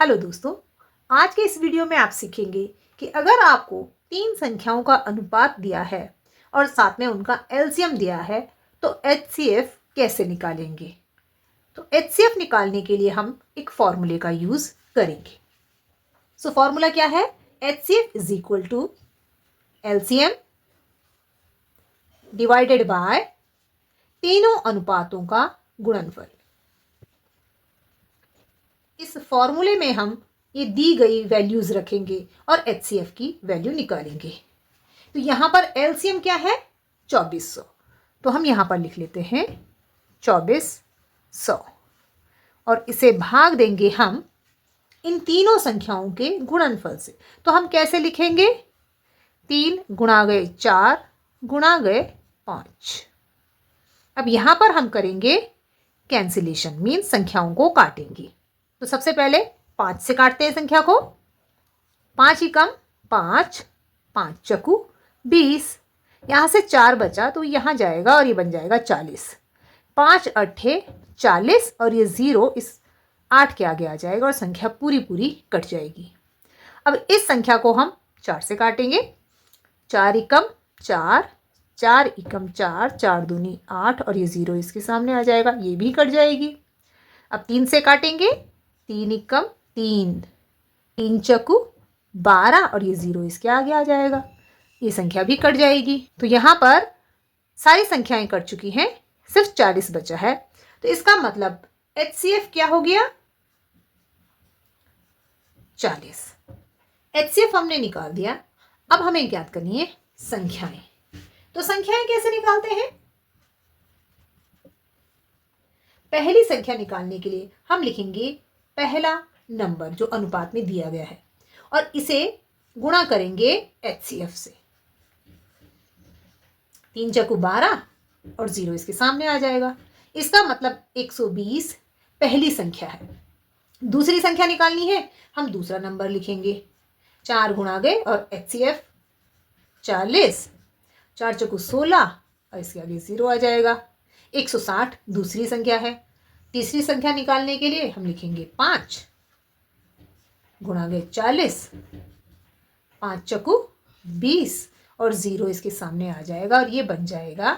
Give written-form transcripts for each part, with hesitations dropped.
Hello दोस्तों, आज के इस वीडियो में आप सीखेंगे कि अगर आपको तीन संख्याओं का अनुपात दिया है और साथ में उनका एलसीएम दिया है तो एचसीएफ कैसे निकालेंगे। तो एचसीएफ निकालने के लिए हम एक फॉर्मूले का यूज करेंगे। सो फॉर्मूला क्या है? HCF is equal to LCM divided by तीनों अनुपातों का गुणनफल। इस फॉर्मूले में हम ये दी गई वैल्यूज रखेंगे और एचसीएफ की वैल्यू निकालेंगे। तो यहां पर एलसीएम क्या है? 2400। तो हम यहां पर लिख लेते हैं 2400 और इसे भाग देंगे हम इन तीनों संख्याओं के गुणनफल से। तो हम कैसे लिखेंगे? 3 गुणा गए 4 गुणा गए 5। अब यहां पर हम करेंगे कैंसिलेशन, मीन्स संख्याओं को काटेंगे। तो सबसे पहले 5 से काटते हैं संख्या को। 5 ही कम 5, 5 चकू 20। यहां से 4 बचा तो यहां जाएगा और ये बन जाएगा 40। 5 अट्ठे 40 और ये 0 इस 8 के आगे आ जाएगा और संख्या पूरी पूरी कट जाएगी। अब इस संख्या को हम 4 से काटेंगे। 4 एकम 4, 4 एकम 4, 4 दूनी 8 और ये 0 इसके सामने आ जाएगा, ये भी कट जाएगी। अब 3 से काटेंगे। 3 एकम 3, 3 चकू 12 और ये 0 इसके आगे आ जाएगा, ये संख्या भी कट जाएगी। तो यहाँ पर सारी संख्याएं कट चुकी हैं, सिर्फ 40 बचा है। तो इसका मतलब एचसीएफ क्या हो गया? 40। एचसीएफ हमने निकाल दिया। अब हमें ज्ञात करनी है संख्याएं। तो संख्याएं कैसे निकालते हैं? पहली संख्या निकालने के लिए हम लिखेंगे पहला नंबर जो अनुपात में दिया गया है और इसे गुणा करेंगे एचसीएफ से। 3 चकू 12 और 0 इसके सामने आ जाएगा। इसका मतलब 120 पहली संख्या है। दूसरी संख्या निकालनी है, हम दूसरा नंबर लिखेंगे। 4 गुणा गए और एचसीएफ 40, 4 चकू 16 और इसके आगे 0 आ जाएगा। 160 दूसरी संख्या है। तीसरी संख्या निकालने के लिए हम लिखेंगे 5 गुणा गए 40, 5 चकू 20 और 0 इसके सामने आ जाएगा और ये बन जाएगा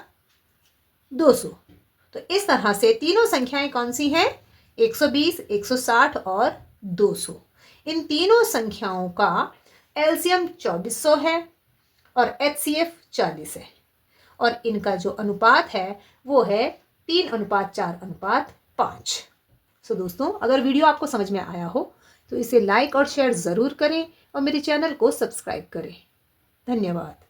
200। तो इस तरह से तीनों संख्याएं कौन सी हैं? 120, 160 और 200। इन तीनों संख्याओं का एलसीएम 2400 है और एचसीएफ 40 है और इनका जो अनुपात है वो है 3:4:5। सो दोस्तों, अगर वीडियो आपको समझ में आया हो तो इसे लाइक और शेयर ज़रूर करें और मेरे चैनल को सब्सक्राइब करें। धन्यवाद।